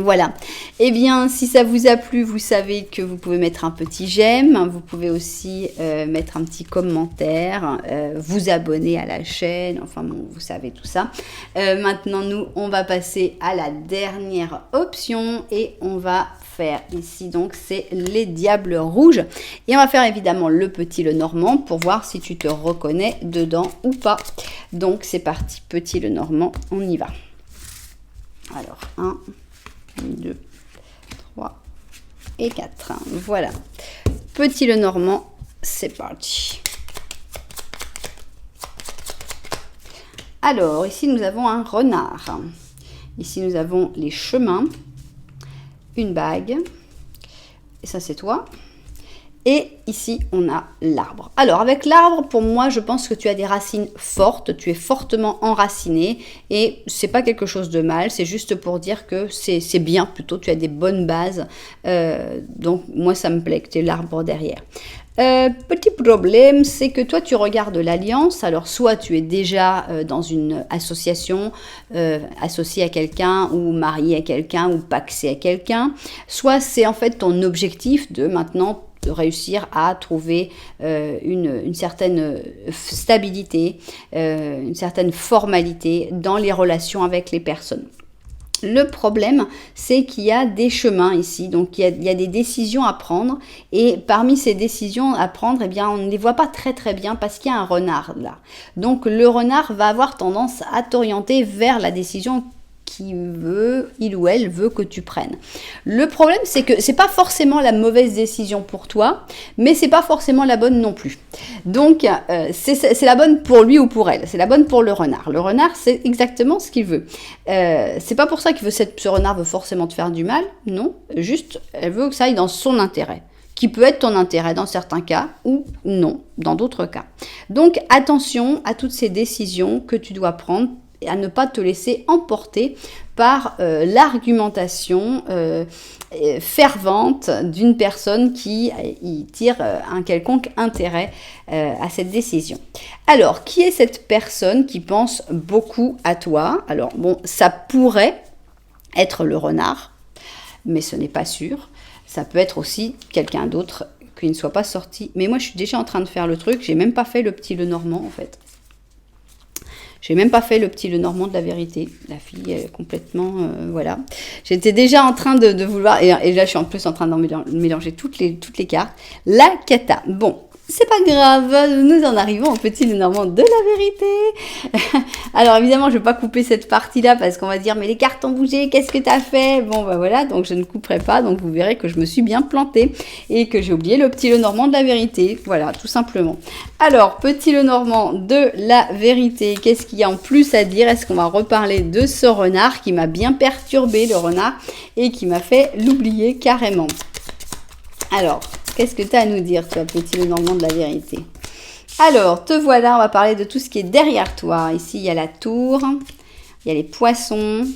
Voilà. Eh bien, si ça vous a plu, vous savez que vous pouvez mettre un petit j'aime. Vous pouvez aussi mettre un petit commentaire, vous abonner à la chaîne. Enfin bon, vous savez tout ça. Maintenant, nous, on va passer à la dernière option et on va faire ici, donc, c'est les diables rouges. Et on va faire évidemment le petit Lenormand pour voir si tu te reconnais dedans ou pas. Donc, c'est parti. Petit Lenormand, on y va. Alors, 1... 2, 3 et 4. Voilà. Petit Lenormand, c'est parti. Alors, ici, nous avons un renard. Ici, nous avons les chemins, une bague. Et ça, c'est toi. Et ici, on a l'arbre. Alors, avec l'arbre, pour moi, je pense que tu as des racines fortes. Tu es fortement enraciné. Et c'est pas quelque chose de mal. C'est juste pour dire que c'est bien plutôt. Tu as des bonnes bases. Donc, moi, ça me plaît que tu aies l'arbre derrière. Petit problème, c'est que toi, tu regardes l'alliance. Alors, soit tu es déjà dans une association, associé à quelqu'un, ou marié à quelqu'un, ou pacsé à quelqu'un. Soit c'est en fait ton objectif de maintenant de réussir à trouver une certaine stabilité, une certaine formalité dans les relations avec les personnes. Le problème, c'est qu'il y a des chemins ici, donc il y a des décisions à prendre, et parmi ces décisions à prendre, eh bien, on ne les voit pas très très bien parce qu'il y a un renard là. Donc le renard va avoir tendance à t'orienter vers la décision il ou elle veut que tu prennes. Le problème, c'est que c'est pas forcément la mauvaise décision pour toi, mais c'est pas forcément la bonne non plus. Donc, c'est la bonne pour lui ou pour elle. C'est la bonne pour le renard. Le renard, c'est exactement ce qu'il veut. C'est pas pour ça qu'il veut ce renard veut forcément te faire du mal, non. Juste, elle veut que ça aille dans son intérêt. qui peut être ton intérêt dans certains cas ou non dans d'autres cas. Donc attention à toutes ces décisions que tu dois prendre et à ne pas te laisser emporter par l'argumentation fervente d'une personne qui y tire un quelconque intérêt à cette décision. Alors, qui est cette personne qui pense beaucoup à toi? Alors, bon, ça pourrait être le renard, mais ce n'est pas sûr. Ça peut être aussi quelqu'un d'autre qui ne soit pas sorti. Mais moi, je suis déjà en train de faire le truc. J'ai même pas fait le petit Lenormand, en fait. J'ai même pas fait le petit Lenormand de la vérité. La fille est complètement... voilà. J'étais déjà en train de vouloir... Et là, je suis en plus en train de mélanger toutes les cartes. La cata. Bon, c'est pas grave. Nous en arrivons au petit Lenormand de la vérité. Alors, évidemment, je ne vais pas couper cette partie-là parce qu'on va dire, mais les cartes ont bougé, qu'est-ce que tu as fait? Bon, bah voilà, donc je ne couperai pas. Donc, vous verrez que je me suis bien plantée et que j'ai oublié le petit Lenormand de la vérité. Voilà, tout simplement. Alors, petit Lenormand de la vérité, qu'est-ce qu'il y a en plus à dire? Est-ce qu'on va reparler de ce renard qui m'a bien perturbé, le renard, et qui m'a fait l'oublier carrément? Alors, qu'est-ce que tu as à nous dire, toi, petit Lenormand de la vérité? Alors, te voilà, on va parler de tout ce qui est derrière toi. Ici, il y a la tour, il y a les poissons,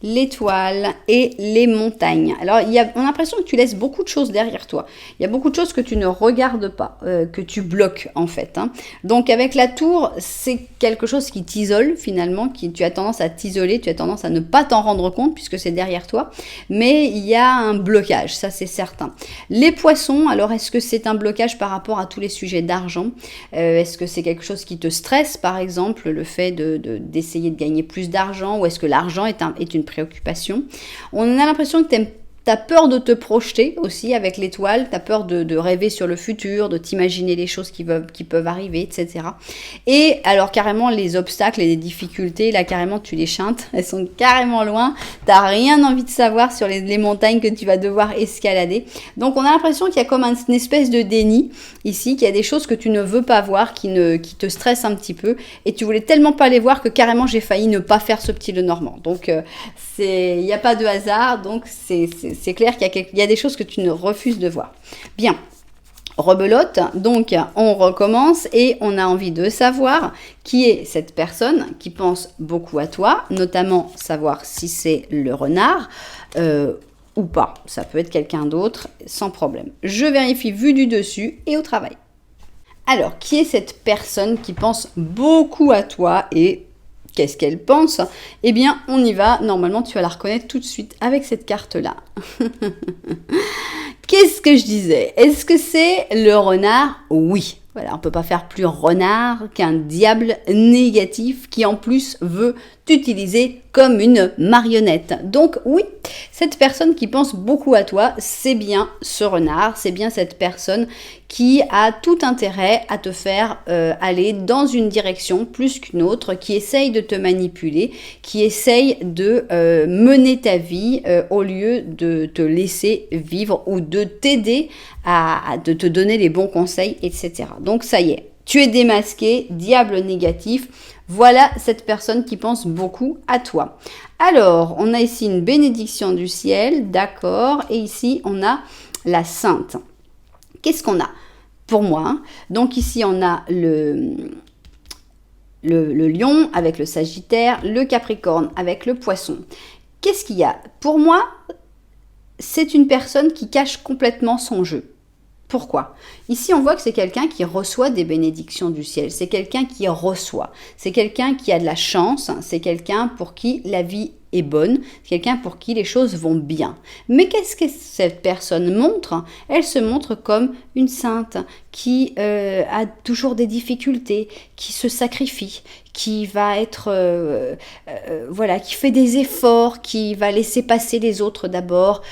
l'étoile et les montagnes. Alors, on a l'impression que tu laisses beaucoup de choses derrière toi. Il y a beaucoup de choses que tu ne regardes pas, que tu bloques en fait. Hein. Donc, avec la tour, c'est quelque chose qui t'isole finalement, tu as tendance à t'isoler, tu as tendance à ne pas t'en rendre compte puisque c'est derrière toi. Mais il y a un blocage, ça c'est certain. Les poissons, alors est-ce que c'est un blocage par rapport à tous les sujets d'argent? Est-ce que c'est quelque chose qui te stresse par exemple, le fait d'essayer de gagner plus d'argent? Ou est-ce que l'argent est une préoccupation? On a l'impression que tu as peur de te projeter aussi avec l'étoile, tu as peur de rêver sur le futur, de t'imaginer les choses qui peuvent arriver, etc. Et alors carrément les obstacles et les difficultés, là carrément tu les chantes, elles sont carrément loin, tu n'as rien envie de savoir sur les montagnes que tu vas devoir escalader. Donc on a l'impression qu'il y a comme une espèce de déni ici, qu'il y a des choses que tu ne veux pas voir, qui te stressent un petit peu, et tu voulais tellement pas les voir que carrément j'ai failli ne pas faire ce petit Lenormand. Donc il n'y a pas de hasard, donc c'est clair qu'il y a des choses que tu ne refuses de voir. Bien, rebelote, donc on recommence et on a envie de savoir qui est cette personne qui pense beaucoup à toi, notamment savoir si c'est le renard ou pas. Ça peut être quelqu'un d'autre, sans problème. Je vérifie vue du dessus et au travail. Alors, qui est cette personne qui pense beaucoup à toi et qu'est-ce qu'elle pense? Eh bien, on y va. Normalement, tu vas la reconnaître tout de suite avec cette carte-là. Qu'est-ce que je disais? Est-ce que c'est le renard? Oui. Voilà, on ne peut pas faire plus renard qu'un diable négatif qui en plus veut t'utiliser comme une marionnette. Donc oui, cette personne qui pense beaucoup à toi, c'est bien ce renard, c'est bien cette personne qui a tout intérêt à te faire aller dans une direction plus qu'une autre, qui essaye de te manipuler, qui essaye de mener ta vie au lieu de te laisser vivre ou de t'aider de te donner les bons conseils, etc. Donc ça y est, tu es démasqué, diable négatif. Voilà cette personne qui pense beaucoup à toi. Alors, on a ici une bénédiction du ciel, d'accord, et ici on a la sainte. Qu'est-ce qu'on a pour moi, hein? Donc ici on a le lion avec le sagittaire, le capricorne avec le poisson. Qu'est-ce qu'il y a? Pour moi, c'est une personne qui cache complètement son jeu. Pourquoi? Ici, on voit que c'est quelqu'un qui reçoit des bénédictions du ciel. C'est quelqu'un qui reçoit. C'est quelqu'un qui a de la chance. C'est quelqu'un pour qui la vie est bonne. C'est quelqu'un pour qui les choses vont bien. Mais qu'est-ce que cette personne montre? Elle se montre comme une sainte qui a toujours des difficultés, qui se sacrifie, qui va être, voilà, qui fait des efforts, qui va laisser passer les autres d'abord,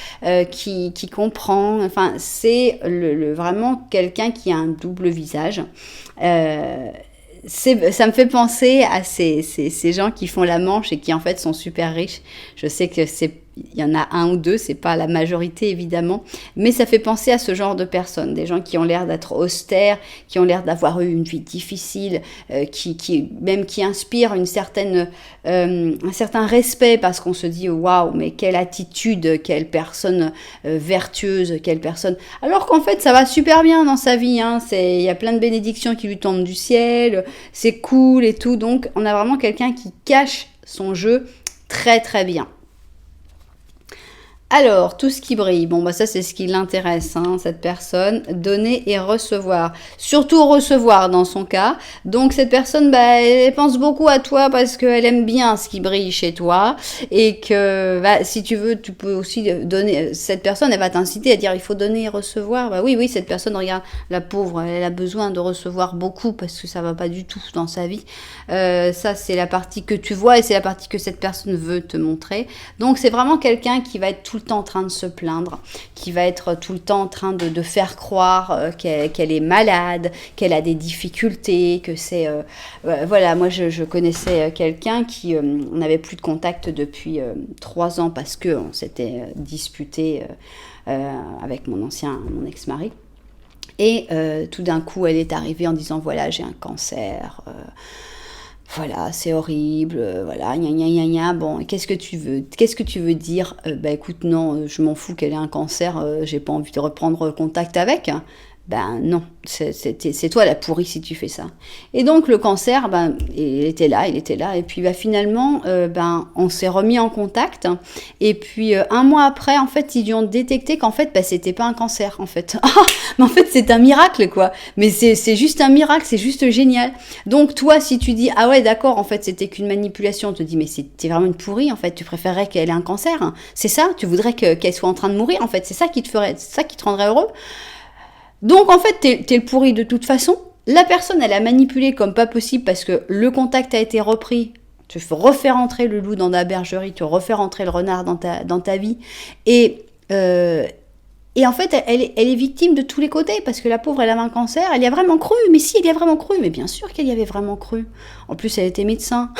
qui comprend. Enfin, c'est vraiment quelqu'un qui a un double visage. Ça me fait penser à ces gens qui font la manche et qui en fait sont super riches. Je sais que c'est il y en a un ou deux, c'est pas la majorité évidemment, mais ça fait penser à ce genre de personnes, des gens qui ont l'air d'être austères, qui ont l'air d'avoir eu une vie difficile, qui inspirent un certain respect parce qu'on se dit waouh, mais quelle attitude, quelle personne vertueuse, quelle personne. Alors qu'en fait, ça va super bien dans sa vie, hein. Il y a plein de bénédictions qui lui tombent du ciel, c'est cool et tout. Donc, on a vraiment quelqu'un qui cache son jeu très très bien. Alors, tout ce qui brille, bon, bah ça c'est ce qui l'intéresse, hein, cette personne, donner et recevoir. Surtout recevoir dans son cas. Donc cette personne, bah, elle pense beaucoup à toi parce qu'elle aime bien ce qui brille chez toi. Et que, bah, si tu veux, tu peux aussi donner, cette personne, elle va t'inciter à dire, il faut donner et recevoir. Bah oui, cette personne, regarde, la pauvre, elle a besoin de recevoir beaucoup parce que ça va pas du tout dans sa vie. Ça, c'est la partie que tu vois et c'est la partie que cette personne veut te montrer. Donc c'est vraiment quelqu'un qui va être tout le temps en train de se plaindre, qui va être tout le temps en train de faire croire qu'elle est malade, qu'elle a des difficultés, que c'est... voilà, moi je connaissais quelqu'un qui... on n'avait plus de contact depuis 3 ans parce qu'on s'était disputé avec mon ex-mari. Et tout d'un coup, elle est arrivée en disant, voilà, j'ai un cancer... voilà, c'est horrible, voilà, gna gna gna gna, bon, qu'est-ce que tu veux dire? Bah écoute, non, je m'en fous qu'elle ait un cancer, j'ai pas envie de reprendre contact avec. Ben non, c'est toi la pourrie si tu fais ça. Et donc le cancer, ben il était là, et puis bah, finalement, ben on s'est remis en contact, et puis 1 mois après, en fait, ils lui ont détecté qu'en fait, ben, c'était pas un cancer, en fait. Mais en fait, c'est un miracle, quoi. Mais c'est juste un miracle, c'est juste génial. Donc toi, si tu dis, ah ouais, d'accord, en fait, c'était qu'une manipulation, on te dit, mais t'es vraiment une pourrie, en fait, tu préférerais qu'elle ait un cancer, hein. C'est ça? Tu voudrais qu'elle soit en train de mourir, en fait, c'est ça qui te rendrait heureux? Donc en fait, t'es le pourri de toute façon. La personne, elle a manipulé comme pas possible parce que le contact a été repris. Tu refais rentrer le loup dans ta bergerie, tu refais rentrer le renard dans ta vie. Et en fait, elle est victime de tous les côtés, parce que la pauvre, elle avait un cancer, elle y a vraiment cru, mais si, elle y a vraiment cru, mais bien sûr qu'elle y avait vraiment cru. En plus, elle était médecin,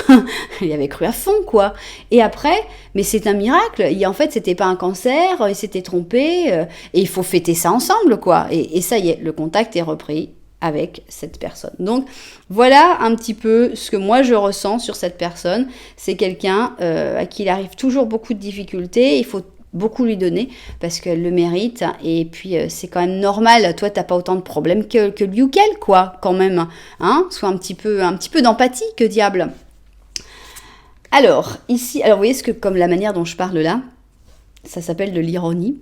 elle y avait cru à fond, quoi. Et après, mais c'est un miracle, en fait, c'était pas un cancer, il s'était trompé, et il faut fêter ça ensemble, quoi. Et ça y est, le contact est repris avec cette personne. Donc, voilà un petit peu ce que moi je ressens sur cette personne. C'est quelqu'un à qui il arrive toujours beaucoup de difficultés, il faut beaucoup lui donner parce qu'elle le mérite, et puis c'est quand même normal, toi t'as pas autant de problèmes que lui ou qu'elle, quoi, quand même, hein, soit un petit peu d'empathie, que diable. Alors ici, vous voyez comme la manière dont je parle là, ça s'appelle de l'ironie.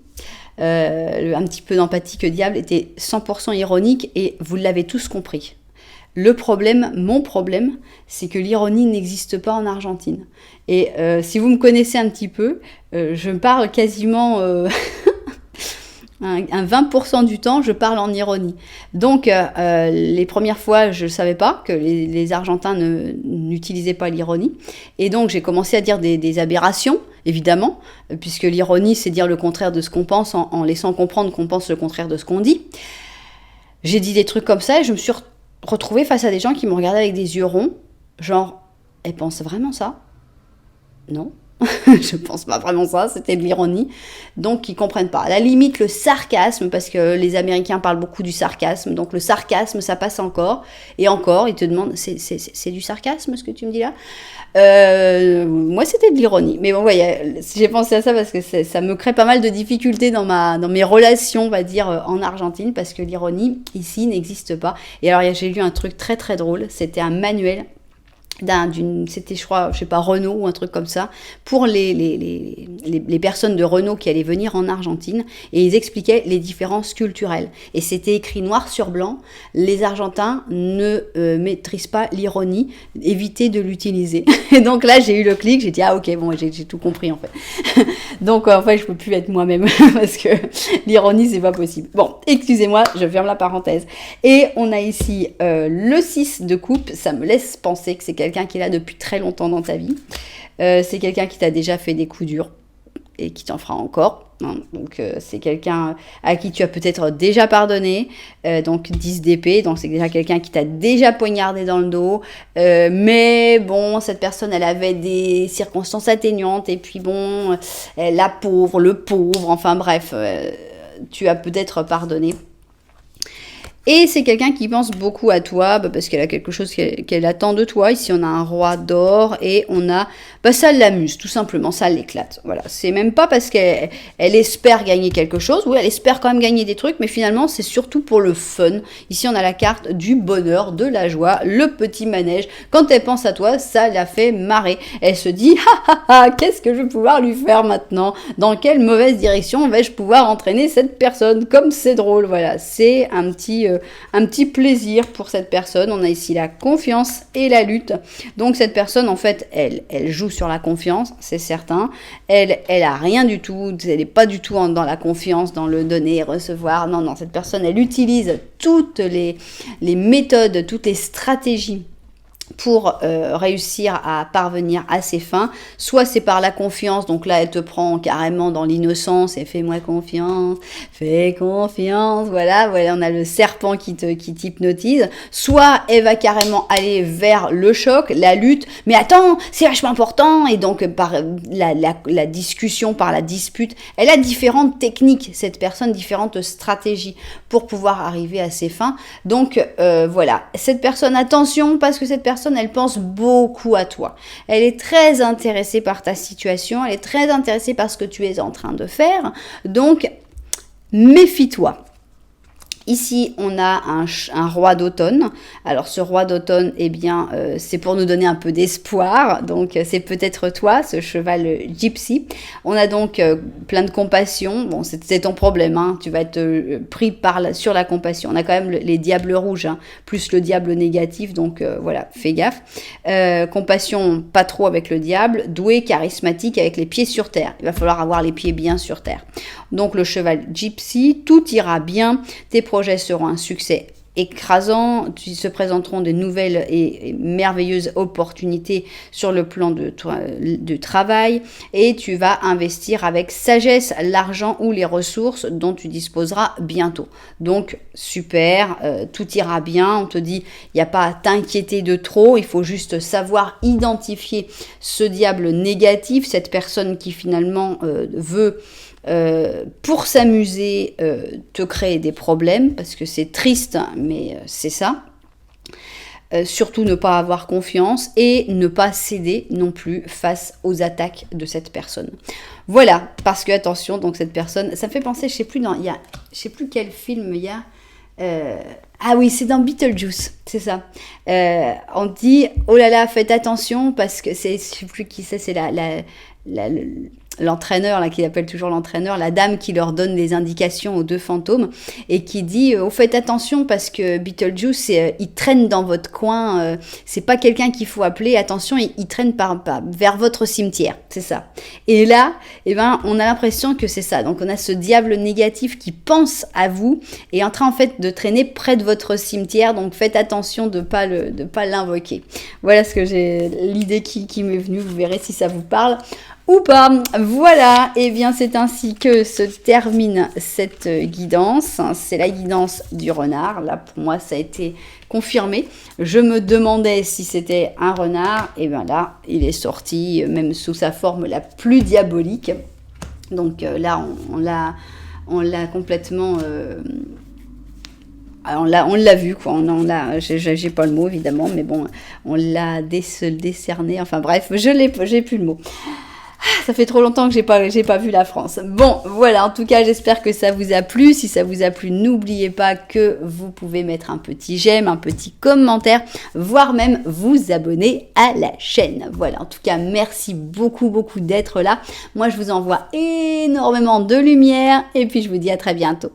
Un petit peu d'empathie, que diable, était 100% ironique, et vous l'avez tous compris. Mon problème, c'est que l'ironie n'existe pas en Argentine. Et si vous me connaissez un petit peu, je parle quasiment un 20% du temps, je parle en ironie. Donc, les premières fois, je ne savais pas que les Argentins n'utilisaient pas l'ironie. Et donc, j'ai commencé à dire des aberrations, évidemment, puisque l'ironie, c'est dire le contraire de ce qu'on pense, en laissant comprendre qu'on pense le contraire de ce qu'on dit. J'ai dit des trucs comme ça, et je me suis retrouvée face à des gens qui me regardaient avec des yeux ronds, genre, elle pense vraiment ça? Non, je pense pas vraiment ça, c'était de l'ironie. Donc ils comprennent pas. À la limite, le sarcasme, parce que les Américains parlent beaucoup du sarcasme, donc le sarcasme, ça passe encore. Et encore, ils te demandent, c'est du sarcasme ce que tu me dis là? Moi, c'était de l'ironie. Mais bon, ouais, j'ai pensé à ça parce que ça me crée pas mal de difficultés dans mes relations, on va dire, en Argentine, parce que l'ironie, ici, n'existe pas. Et alors, j'ai lu un truc très très drôle, c'était un manuel c'était, je crois, je sais pas, Renault ou un truc comme ça, pour les personnes de Renault qui allaient venir en Argentine, et ils expliquaient les différences culturelles. Et c'était écrit noir sur blanc, les Argentins ne maîtrisent pas l'ironie, évitez de l'utiliser. Et donc là, j'ai eu le clic, j'ai dit, ah ok, bon, j'ai tout compris en fait. Donc en fait, je peux plus être moi-même, parce que l'ironie, c'est pas possible. Bon, excusez-moi, je ferme la parenthèse. Et on a ici le 6 de coupe, ça me laisse penser que c'est quelqu'un qui est là depuis très longtemps dans ta vie. C'est quelqu'un qui t'a déjà fait des coups durs. et qui t'en fera encore. Donc c'est quelqu'un à qui tu as peut-être déjà pardonné, donc 10 d'épée, donc c'est déjà quelqu'un qui t'a déjà poignardé dans le dos, mais bon, cette personne elle avait des circonstances atténuantes et puis bon, la pauvre, le pauvre, enfin bref, tu as peut-être pardonné. Et c'est quelqu'un qui pense beaucoup à toi, parce qu'elle a quelque chose qu'elle attend de toi. Ici, on a un roi d'or et on a... ça l'amuse, tout simplement, ça l'éclate. Voilà, c'est même pas parce qu'elle espère gagner quelque chose. Oui, elle espère quand même gagner des trucs, mais finalement, c'est surtout pour le fun. Ici, on a la carte du bonheur, de la joie, le petit manège. Quand elle pense à toi, ça la fait marrer. Elle se dit, qu'est-ce que je vais pouvoir lui faire maintenant? Dans quelle mauvaise direction vais-je pouvoir entraîner cette personne? Comme c'est drôle, voilà, c'est un petit plaisir pour cette personne. On a ici la confiance et la lutte. Donc cette personne, en fait, elle joue sur la confiance, c'est certain. Elle a rien du tout, elle n'est pas du tout dans la confiance, dans le donner, recevoir. Non, cette personne, elle utilise toutes les méthodes, toutes les stratégies pour réussir à parvenir à ses fins. Soit c'est par la confiance, donc là elle te prend carrément dans l'innocence et fais confiance, voilà, on a le serpent qui t'hypnotise. Soit elle va carrément aller vers le choc, la lutte, mais attends, c'est vachement important, et donc par la discussion, par la dispute, elle a différentes techniques, cette personne, différentes stratégies pour pouvoir arriver à ses fins. Donc voilà, cette personne, attention, parce que cette personne, elle pense beaucoup à toi. Elle est très intéressée par ta situation, elle est très intéressée par ce que tu es en train de faire. Donc, méfie-toi. Ici, on a un roi d'automne. Alors, ce roi d'automne, eh bien, c'est pour nous donner un peu d'espoir. Donc, c'est peut-être toi, ce cheval gypsy. On a donc plein de compassion. Bon, c'est ton problème, hein. Tu vas être pris sur la compassion. On a quand même les diables rouges, hein, plus le diable négatif. Donc, voilà, fais gaffe. Compassion, pas trop avec le diable. Doué, charismatique, avec les pieds sur terre. Il va falloir avoir les pieds bien sur terre. Donc, le cheval gypsy, tout ira bien. Tes projets seront un succès écrasant, se présenteront de nouvelles et merveilleuses opportunités sur le plan de travail, et tu vas investir avec sagesse l'argent ou les ressources dont tu disposeras bientôt. Donc super, tout ira bien, on te dit il n'y a pas à t'inquiéter de trop, il faut juste savoir identifier ce diable négatif, cette personne qui finalement veut pour s'amuser, te créer des problèmes, parce que c'est triste, mais c'est ça. Surtout ne pas avoir confiance et ne pas céder non plus face aux attaques de cette personne. Voilà, parce que attention, donc cette personne, ça me fait penser, je sais plus quel film il y a. Ah oui, c'est dans Beetlejuice, c'est ça. On dit, oh là là, faites attention, parce que je sais plus qui c'est l'entraîneur, là, qui appelle toujours l'entraîneur, la dame qui leur donne des indications aux deux fantômes et qui dit faites attention parce que Beetlejuice, il traîne dans votre coin, c'est pas quelqu'un qu'il faut appeler, attention, il traîne vers votre cimetière, c'est ça. Et là, on a l'impression que c'est ça. Donc on a ce diable négatif qui pense à vous et est en train en fait de traîner près de votre cimetière, donc faites attention de pas l'invoquer. Voilà ce que l'idée qui m'est venue, vous verrez si ça vous parle ou pas. Voilà, et bien c'est ainsi que se termine cette guidance. C'est la guidance du renard. Là, pour moi, ça a été confirmé. Je me demandais si c'était un renard, et bien là, il est sorti, même sous sa forme la plus diabolique. Donc là, on l'a complètement... on l'a vu, quoi. J'ai pas le mot, évidemment, mais bon, on l'a décerné. Enfin bref, j'ai plus le mot. Ça fait trop longtemps que j'ai pas vu la France. Bon, voilà, en tout cas, j'espère que ça vous a plu. Si ça vous a plu, n'oubliez pas que vous pouvez mettre un petit j'aime, un petit commentaire, voire même vous abonner à la chaîne. Voilà, en tout cas, merci beaucoup d'être là. Moi, je vous envoie énormément de lumière et puis je vous dis à très bientôt.